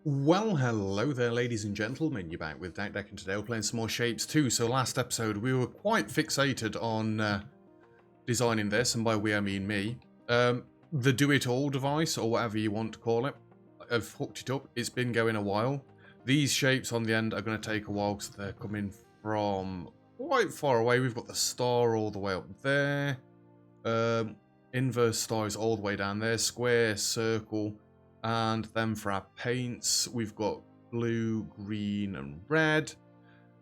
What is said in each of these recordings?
Well, hello there, ladies and gentlemen. You're back with Deck, and today we're playing some more Shapes too. So last episode, we were quite fixated on designing this, and by we I mean me. The do-it-all device, or whatever you want to call it. I've hooked it up. It's been going a while. These shapes on the end are going to take a while because they're coming from quite far away. We've got the star all the way up there. Inverse star is all the way down there. Square, circle. And then for our paints, we've got blue, green, and red.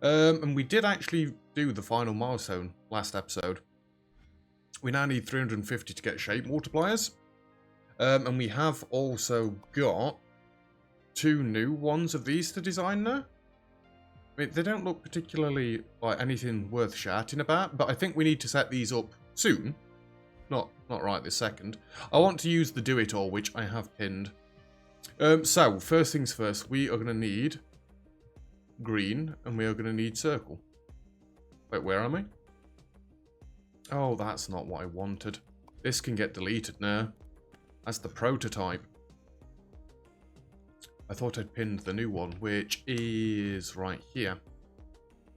And we did actually do the final milestone last episode. We now need 350 to get shape multipliers. And we have also got 2 new ones of these to design now. I mean, they don't look particularly like anything worth shouting about, but I think we need to set these up soon. Not right this second. I want to use the do-it-all, which I have pinned. So, first things first, we are going to need green, and we are going to need circle. Wait, where am I? Oh, that's not what I wanted. This can get deleted now. That's the prototype. I thought I'd pinned the new one, which is right here.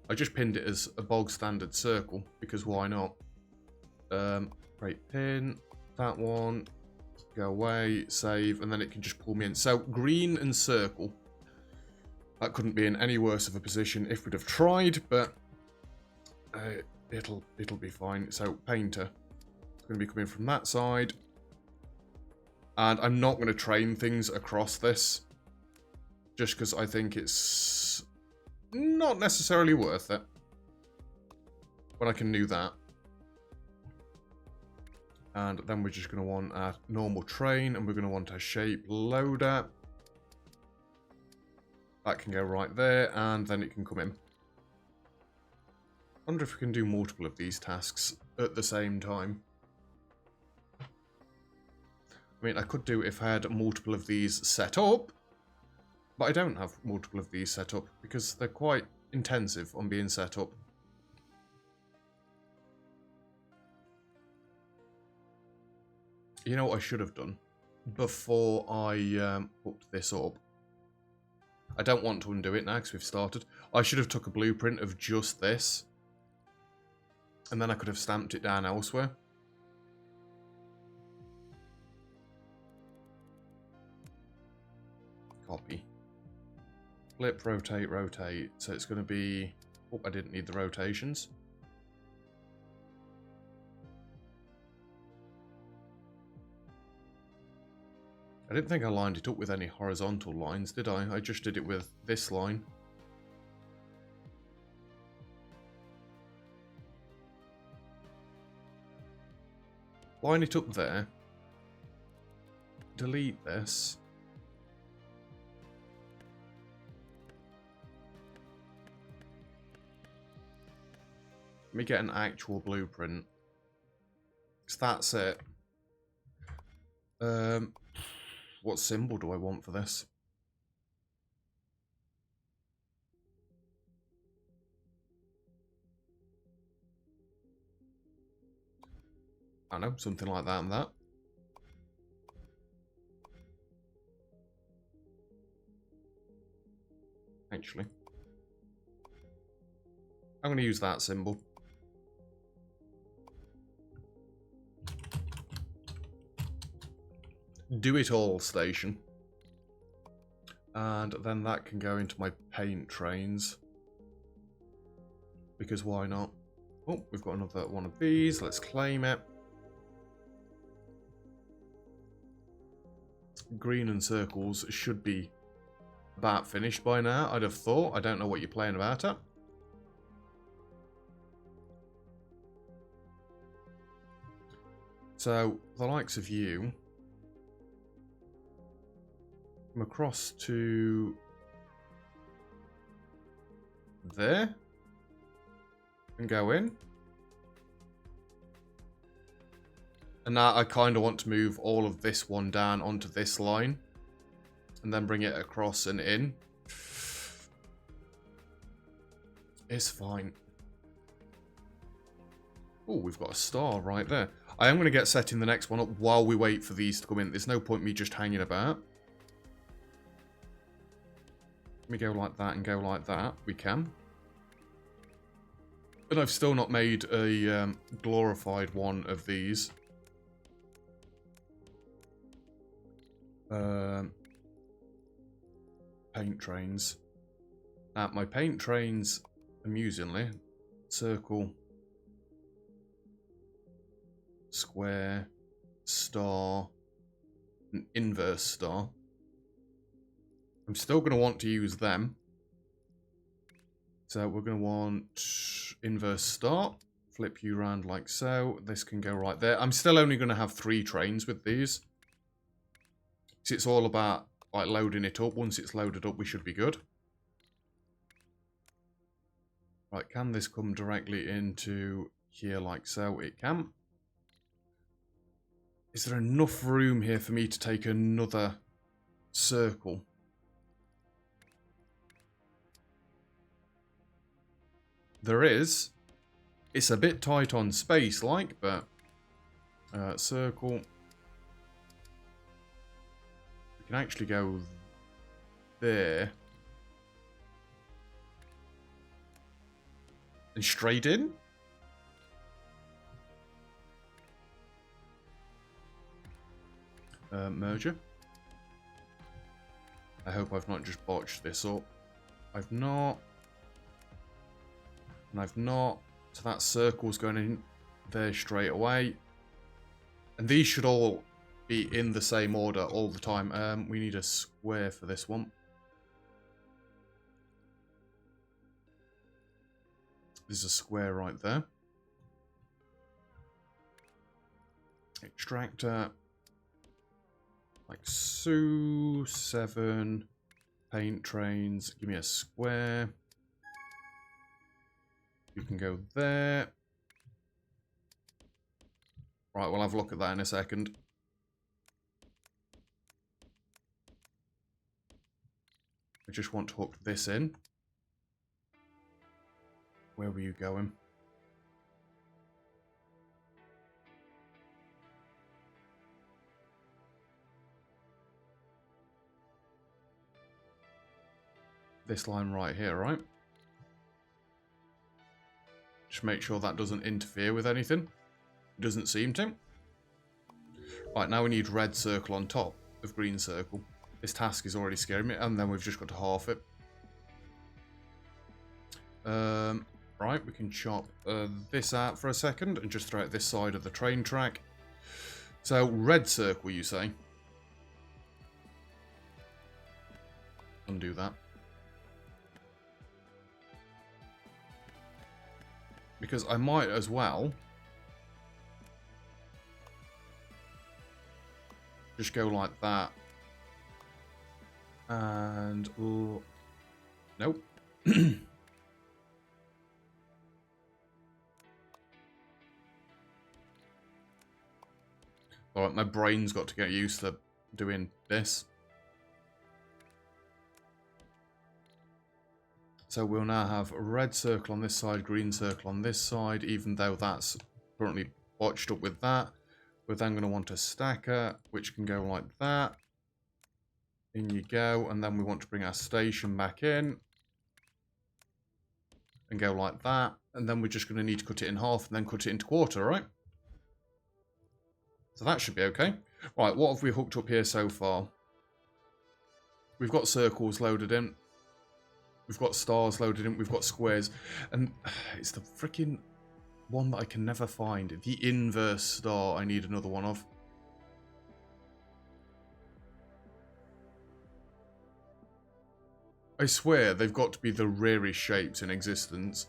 I just pinned it as a bog standard circle, because why not? Great pin, that one. Go away, save, and then it can just pull me in. So, green and circle. That couldn't be in any worse of a position if we'd have tried, but it'll be fine. So, painter. It's going to be coming from that side. And I'm not going to train things across this. Just because I think it's not necessarily worth it. But I can do that. And then we're just going to want our normal train, and we're going to want our shape loader. That can go right there, and then it can come in. I wonder if we can do multiple of these tasks at the same time. I mean, I could do if I had multiple of these set up, but I don't have multiple of these set up because they're quite intensive on being set up. You know what I should have done before I hooked this up? I don't want to undo it now because we've started. I should have took a blueprint of just this. And then I could have stamped it down elsewhere. Copy. Flip, rotate, rotate. So it's going to be... Oh, I didn't need the rotations. I didn't think I lined it up with any horizontal lines, did I? I just did it with this line. Line it up there. Delete this. Let me get an actual blueprint. 'Cause that's it. What symbol do I want for this? I don't know, something like that and that. Actually. I'm going to use that symbol. Do-it-all station. And then that can go into my paint trains. Because why not? Oh, we've got another one of these. Let's claim it. Green and circles should be about finished by now, I'd have thought. I don't know what you're playing about at. So, the likes of you... come across to there and go in. And now I kind of want to move all of this one down onto this line and then bring it across and in. It's fine. Oh, we've got a star right there. I am going to get setting the next one up while we wait for these to come in. There's no point me just hanging about. Let me go like that and go like that. We can. But I've still not made a glorified one of these. Paint trains. My paint trains, amusingly, circle, square, star, an inverse star. I'm still going to want to use them. So we're going to want inverse star, flip you around like so. This can go right there. I'm still only going to have 3 trains with these. So it's all about like loading it up. Once it's loaded up, we should be good. Right, can this come directly into here like so? It can. Is there enough room here for me to take another circle? There is. It's a bit tight on space, like, but circle. We can actually go there. And straight in? Merger. I hope I've not just botched this up. I've not. And I've not. So that circle's going in there straight away. And these should all be in the same order all the time. We need a square for this one. There's a square right there. Extractor. Like so. 7. Paint trains. Give me a square. You can go there. Right, we'll have a look at that in a second. I just want to hook this in. Where were you going? This line right here, right? Just make sure that doesn't interfere with anything. It doesn't seem to. Right, now we need red circle on top of green circle. This task is already scaring me, and then we've just got to half it. Right, we can chop this out for a second and just throw it this side of the train track. So, red circle, you say? Undo that. Because I might as well just go like that. And... nope. Alright, my brain's got to get used to doing this. So we'll now have a red circle on this side, green circle on this side, even though that's currently botched up with that. We're then going to want a stacker, which can go like that. In you go, and then we want to bring our station back in. And go like that. And then we're just going to need to cut it in half and then cut it into quarter, right? So that should be okay. Right, what have we hooked up here so far? We've got circles loaded in. We've got stars loaded in. We've got squares. And it's the freaking one that I can never find. The inverse star I need another one of. I swear they've got to be the rarest shapes in existence.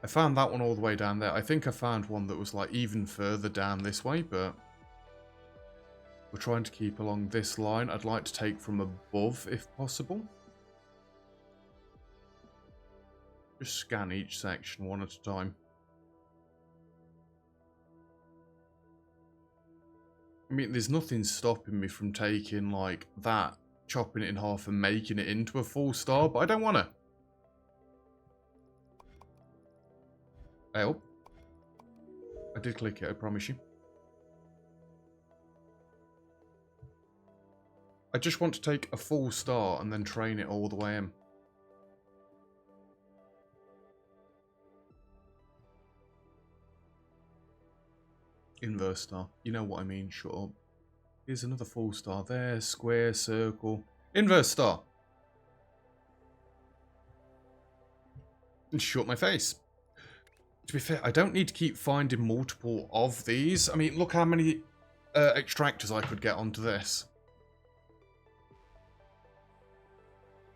I found that one all the way down there. I think I found one that was like even further down this way, but we're trying to keep along this line. I'd like to take from above if possible. Just scan each section one at a time. I mean, there's nothing stopping me from taking like that, chopping it in half and making it into a full star, but I don't want to. Oh, I did click it, I promise you. I just want to take a full star and then train it all the way in. Inverse star. You know what I mean, shut up. Here's another full star there. Square, circle. Inverse star. And shut my face. To be fair, I don't need to keep finding multiple of these. I mean, look how many extractors I could get onto this.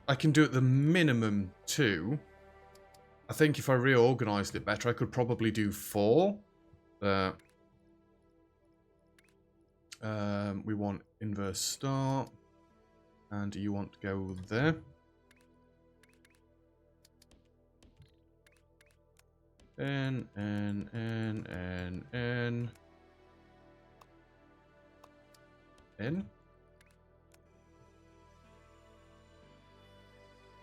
I can do at the minimum 2. I think if I reorganised it better, I could probably do 4. We want inverse star. And you want to go there. N.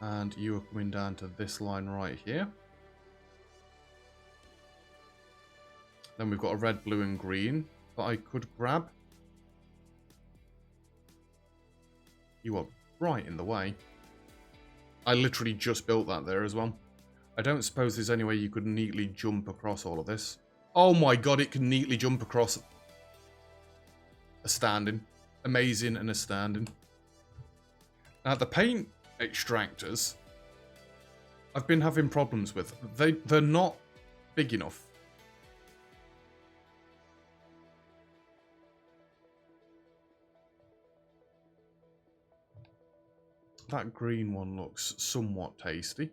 And you are coming down to this line right here. Then we've got a red, blue, and green that I could grab. You are right in the way. I literally just built that there as well. I don't suppose there's any way you could neatly jump across all of this. Oh my god, it can neatly jump across a standing. Amazing and a standing. Now the paint extractors I've been having problems with. They're not big enough. That green one looks somewhat tasty.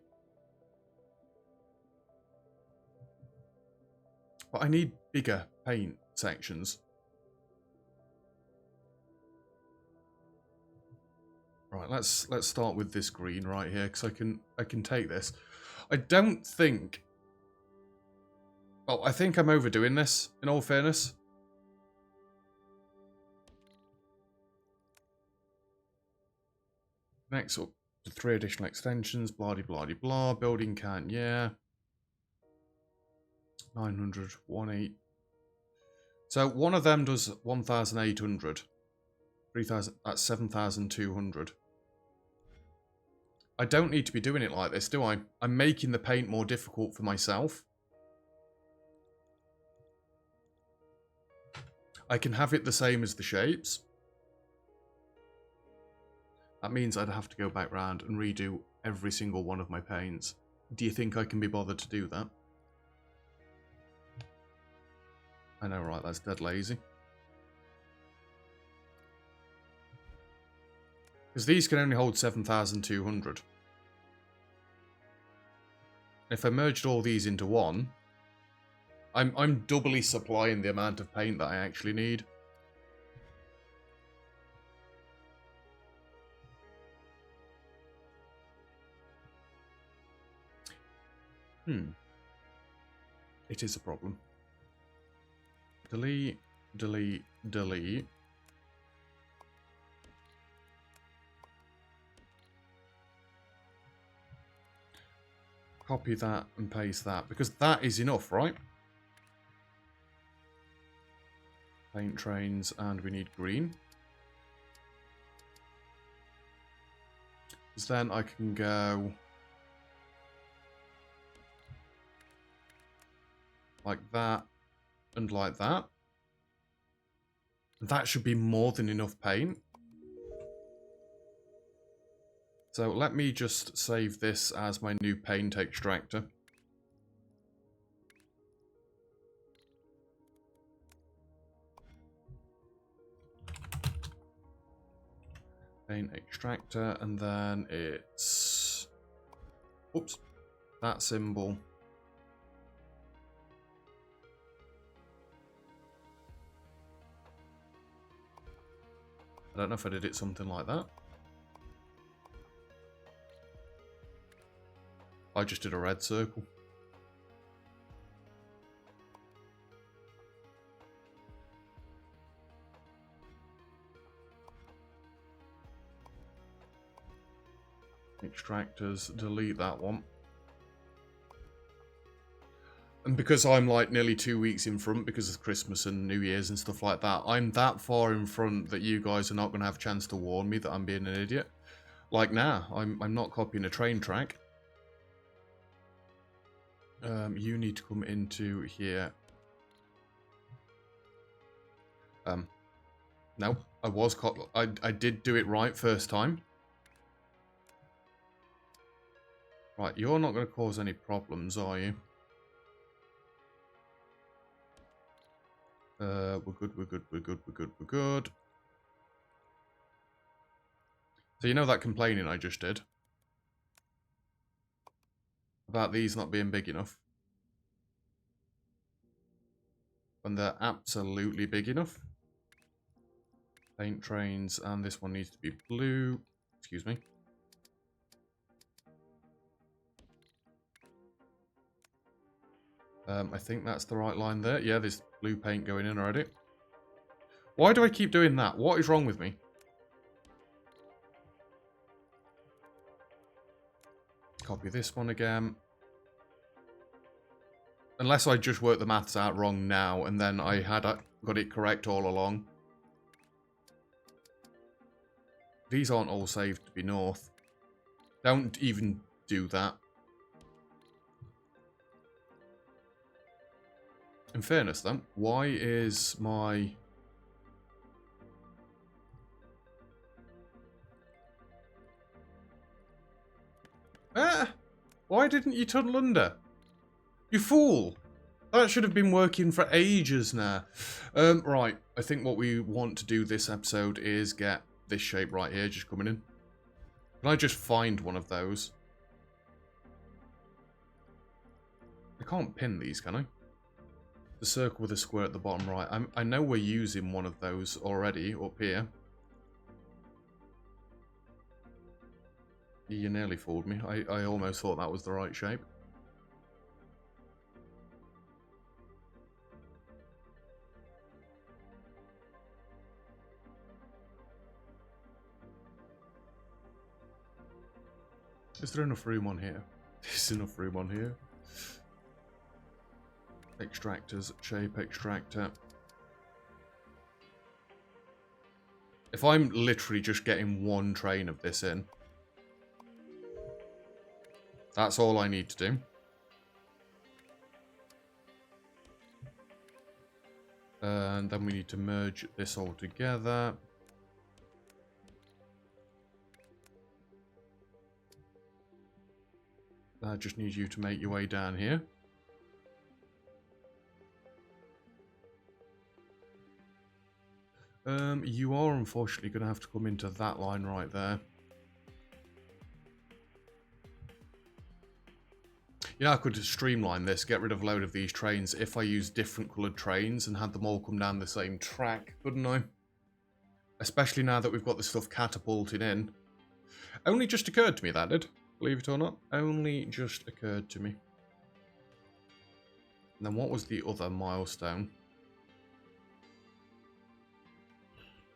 But I need bigger paint sections. Right, let's start with this green right here, because I can take this. I don't think... Well, I think I'm overdoing this, in all fairness. Next up, the 3 additional extensions, blah-de-blah-de-blah, building count, yeah. 900, 18. So one of them does 1,800. 3,000, that's 7,200. I don't need to be doing it like this, do I? I'm making the paint more difficult for myself. I can have it the same as the shapes. That means I'd have to go back round and redo every single one of my paints. Do you think I can be bothered to do that? I know, right, that's dead lazy. Because these can only hold 7,200. If I merged all these into one, I'm doubly supplying the amount of paint that I actually need. It is a problem. Delete, delete, delete. Copy that and paste that, because that is enough, right? Paint trains, and we need green. Because then I can go like that and like that. That should be more than enough paint. So let me just save this as my new paint extractor. Paint extractor, and then it's... Oops. That symbol. I don't know if I did it something like that. I just did a red circle. Extractors, delete that one. And because I'm like nearly 2 weeks in front because of Christmas and New Year's and stuff like that, I'm that far in front that you guys are not going to have a chance to warn me that I'm being an idiot. Like now, I'm not copying a train track. You need to come into here. No, I did do it right first time. Right, you're not going to cause any problems, are you? We're good, we're good, we're good, we're good, we're good. So you know that complaining I just did? About these not being big enough? When they're absolutely big enough? Paint trains, and this one needs to be blue. Excuse me. I think that's the right line there. Yeah, there's blue paint going in already. Why do I keep doing that? What is wrong with me? Copy this one again. Unless I just worked the maths out wrong now, and then I had got it correct all along. These aren't all saved to be north. Don't even do that. In fairness, then, why is my... Why didn't you tunnel under? You fool! That should have been working for ages now. Right, I think what we want to do this episode is get this shape right here just coming in. Can I just find one of those? I can't pin these, can I? The circle with a square at the bottom right. I know we're using one of those already up here. You nearly fooled me. I almost thought that was the right shape. Is there enough room on here? There's enough room on here. Extractors, shape extractor. If I'm literally just getting one train of this in, that's all I need to do. And then we need to merge this all together. I just need you to make your way down here. You are unfortunately going to have to come into that line right there. Yeah, I could streamline this, get rid of a load of these trains if I use different coloured trains and had them all come down the same track, couldn't I? Especially now that we've got this stuff catapulted in. Only just occurred to me that did, believe it or not. Only just occurred to me. And then what was the other milestone?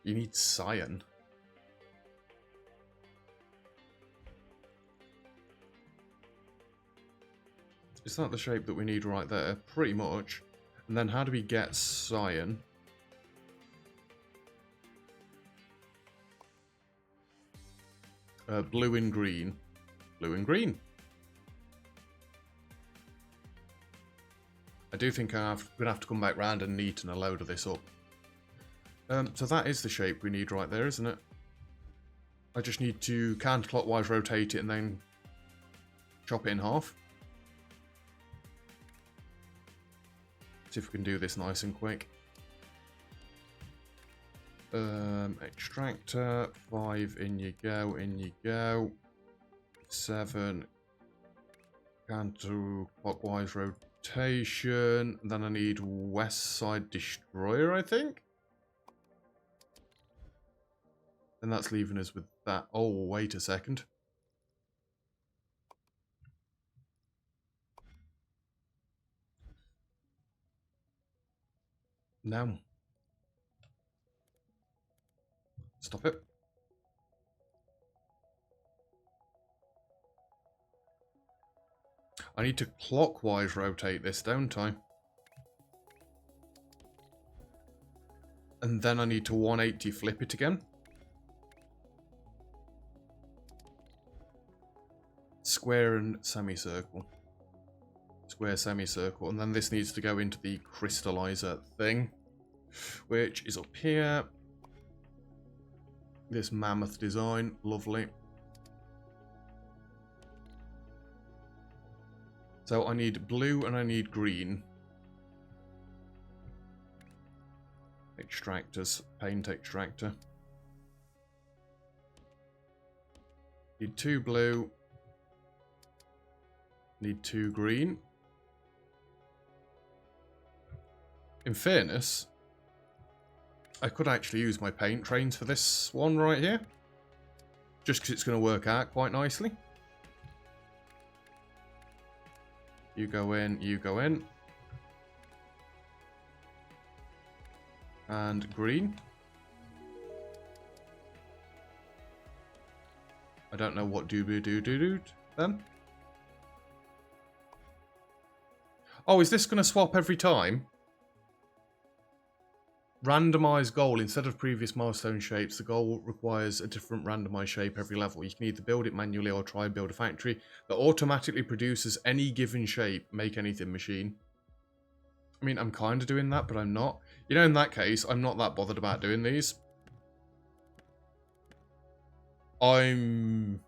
You need cyan. Is that the shape that we need right there? Pretty much. And then how do we get cyan? Blue and green. Blue and green. I do think I'm going to have to come back round and neaten a load of this up. So that is the shape we need right there, isn't it? I just need to counterclockwise rotate it and then chop it in half. See if we can do this nice and quick. Extractor, 5, in you go, in you go. 7, counterclockwise rotation. Then I need west side destroyer, I think. And that's leaving us with that. Oh, wait a second. No. Stop it. I need to clockwise rotate this, don't I? And then I need to 180 flip it again. Square and semicircle. Square, semicircle. And then this needs to go into the crystallizer thing, which is up here. This mammoth design. Lovely. So I need blue and I need green. Extractors. Paint extractor. Need 2 blue. Need 2 green. In fairness, I could actually use my paint trains for this one right here. Just because it's going to work out quite nicely. You go in, you go in. And green. I don't know what do then. Oh, is this going to swap every time? Randomized goal. Instead of previous milestone shapes, the goal requires a different randomized shape every level. You can either build it manually or try and build a factory that automatically produces any given shape, make anything machine. I mean, I'm kind of doing that, but I'm not. You know, in that case, I'm not that bothered about doing these. I'm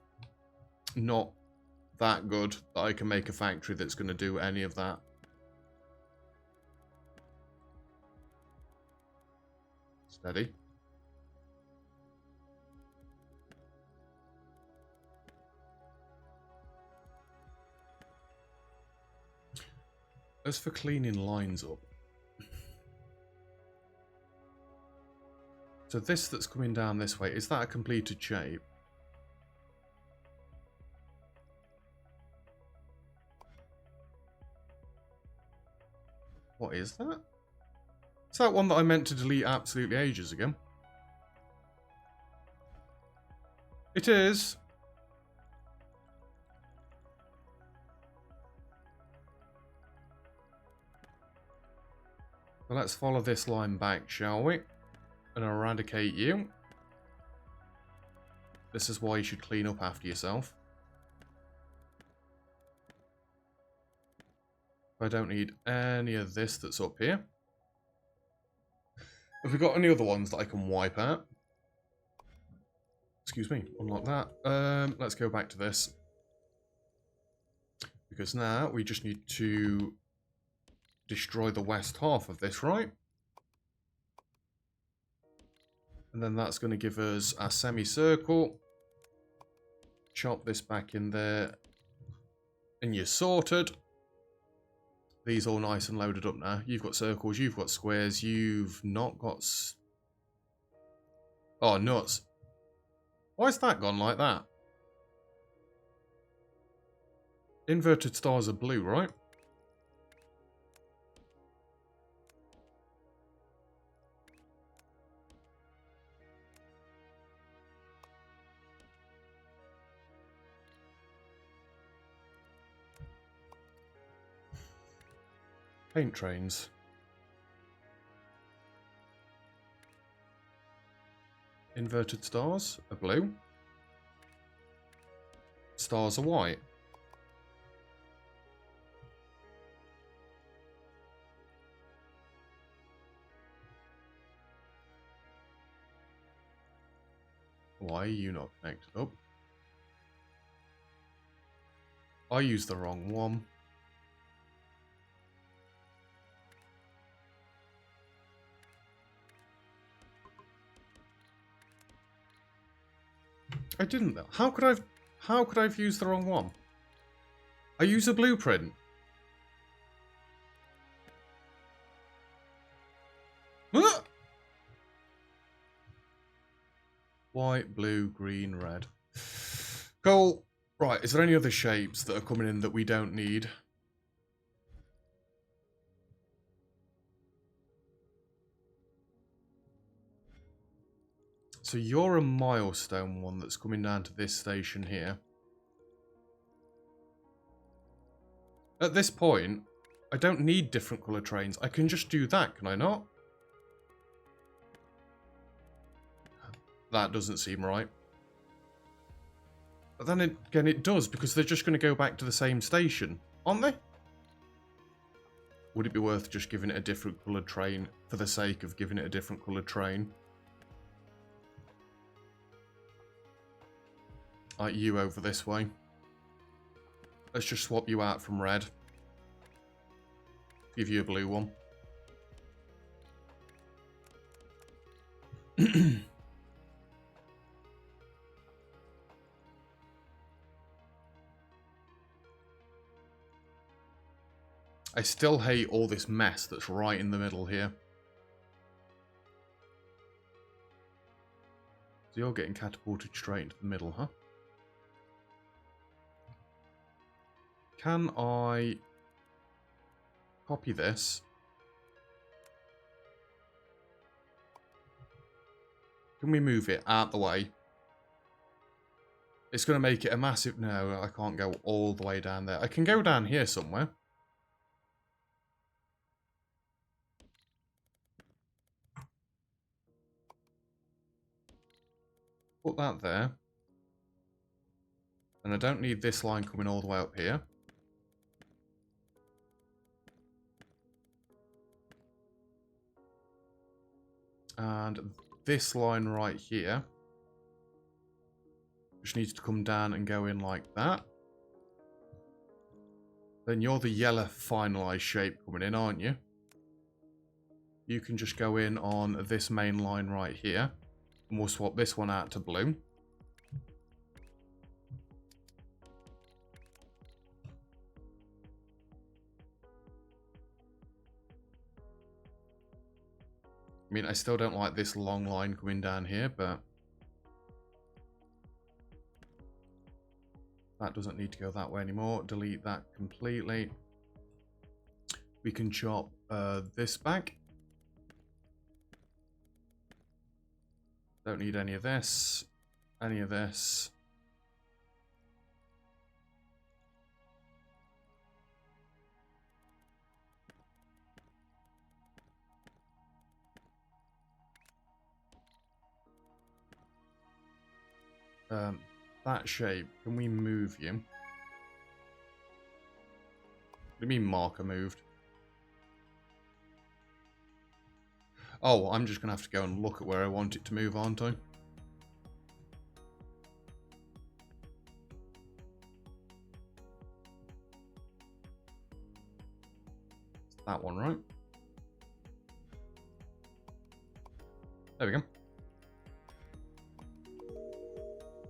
not that good that I can make a factory that's going to do any of that. Steady. As for cleaning lines up. So this that's coming down this way, is that a completed shape? What is that? Is that one that I meant to delete absolutely ages ago? It is. Well, let's follow this line back, shall we? And eradicate you. This is why you should clean up after yourself. I don't need any of this that's up here. Have we got any other ones that I can wipe out? Excuse me, unlock that. Let's go back to this. Because now we just need to destroy the west half of this, right? And then that's going to give us a semicircle. Chop this back in there. And you're sorted. These all nice and loaded up now. You've got circles, you've got squares, you've not got... Oh, nuts. Why's that gone like that? Inverted stars are blue, right? Paint trains. Inverted stars are blue. Stars are white. Why are you not connected up? I used the wrong one. I didn't though. How could I've used the wrong one? I use a blueprint. Ah! White, blue, green, red. Cool. Right, is there any other shapes that are coming in that we don't need? So you're a milestone one that's coming down to this station here. At this point, I don't need different colour trains. I can just do that, can I not? That doesn't seem right. But then again, it does, because they're just going to go back to the same station, aren't they? Would it be worth just giving it a different coloured train for the sake of giving it a different coloured train? Like you over this way. Let's just swap you out from red. Give you a blue one. I still hate all this mess that's right in the middle here. So you're getting catapulted straight into the middle, huh? Can I copy this? Can we move it out the way? It's going to make it a massive... No, I can't go all the way down there. I can go down here somewhere. Put that there. And I don't need this line coming all the way up here. And this line right here just needs to come down and go in like that. Then you're the yellow finalized shape coming in, aren't you? You can just go in on this main line right here. And we'll swap this one out to blue. I mean, I still don't like this long line coming down here, but that doesn't need to go that way anymore. Delete that completely. We can chop this back. Don't need any of this. Any of this. That shape, can we move you? What do you mean marker moved? Oh, I'm just going to have to go and look at where I want it to move, aren't I? That one, right? There we go.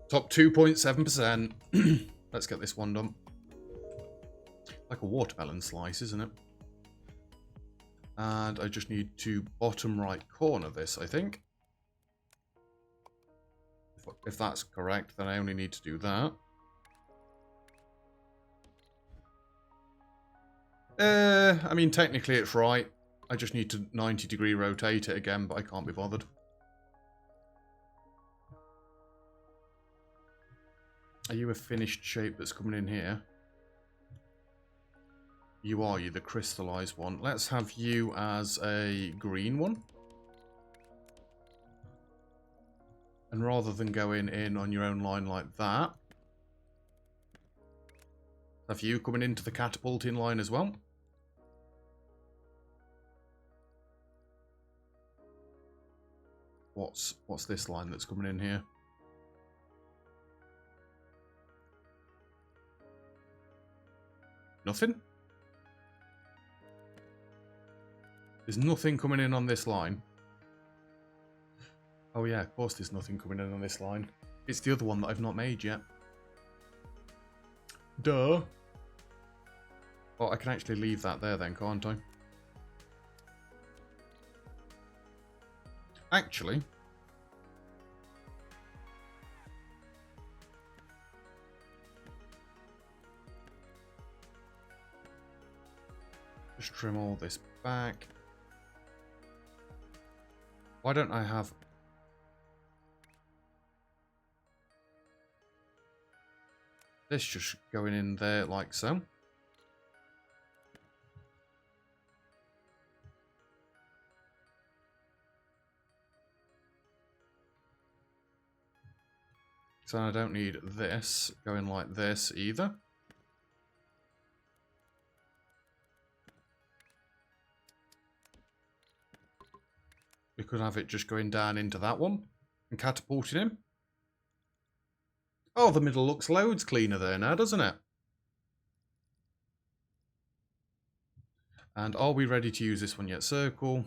Top 2.7%. Let's get this one done. Like a watermelon slice, isn't it? And I just need to bottom right corner this, I think. If that's correct, then I only need to do that. I mean, technically it's right. I just need to 90-degree rotate it again, but I can't be bothered. Are you a finished shape that's coming in here? You are, you're the crystallized one. Let's have you as a green one. And rather than going in on your own line like that, have you coming into the catapulting line as well. What's this line that's coming in here? Nothing? There's nothing coming in on this line. Oh yeah, of course there's nothing coming in on this line. It's the other one that I've not made yet. Duh. Oh, I can actually leave that there then, can't I? Actually, just trim all this back. Why don't I have... this just going in there like so. So I don't need this going like this either. We could have it just going down into that one and catapulting him. Oh, the middle looks loads cleaner there now, doesn't it? And are we ready to use this one yet? Circle,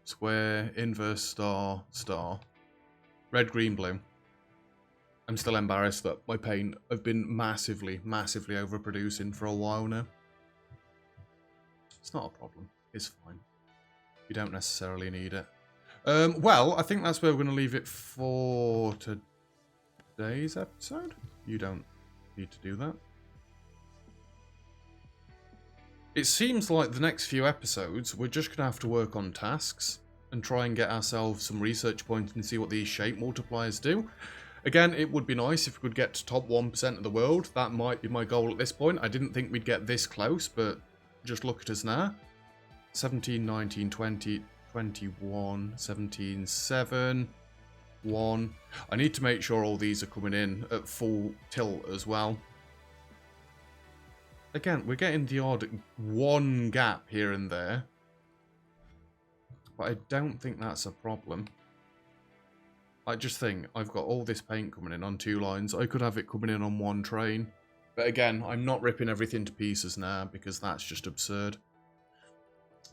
square, inverse, star, star. Red, green, blue. I'm still embarrassed that my paint have been massively, massively overproducing for a while now. It's not a problem. It's fine. You don't necessarily need it. Well, I think that's where we're going to leave it for today's episode. You don't need to do that. It seems like the next few episodes, we're just going to have to work on tasks and try and get ourselves some research points and see what these shape multipliers do. Again, it would be nice if we could get to top 1% of the world. That might be my goal at this point. I didn't think we'd get this close, but just look at us now. 17, 19, 20, 21, 17, 7, 1. I need to make sure all these are coming in at full tilt as well. Again, we're getting the odd one gap here and there. But I don't think that's a problem. I just think I've got all this paint coming in on 2 lines. I could have it coming in on 1 train. But again, I'm not ripping everything to pieces now because that's just absurd.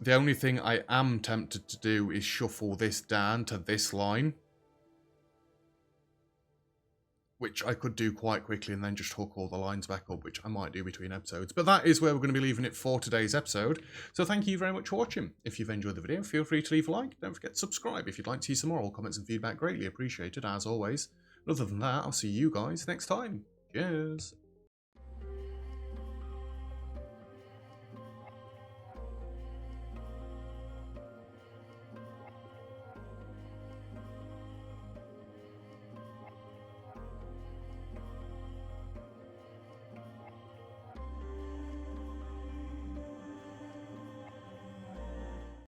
The only thing I am tempted to do is shuffle this down to this line. Which I could do quite quickly and then just hook all the lines back up, which I might do between episodes. But that is where we're going to be leaving it for today's episode. So thank you very much for watching. If you've enjoyed the video, feel free to leave a like. Don't forget to subscribe if you'd like to see some more. All comments and feedback greatly appreciated, as always. And other than that, I'll see you guys next time. Cheers.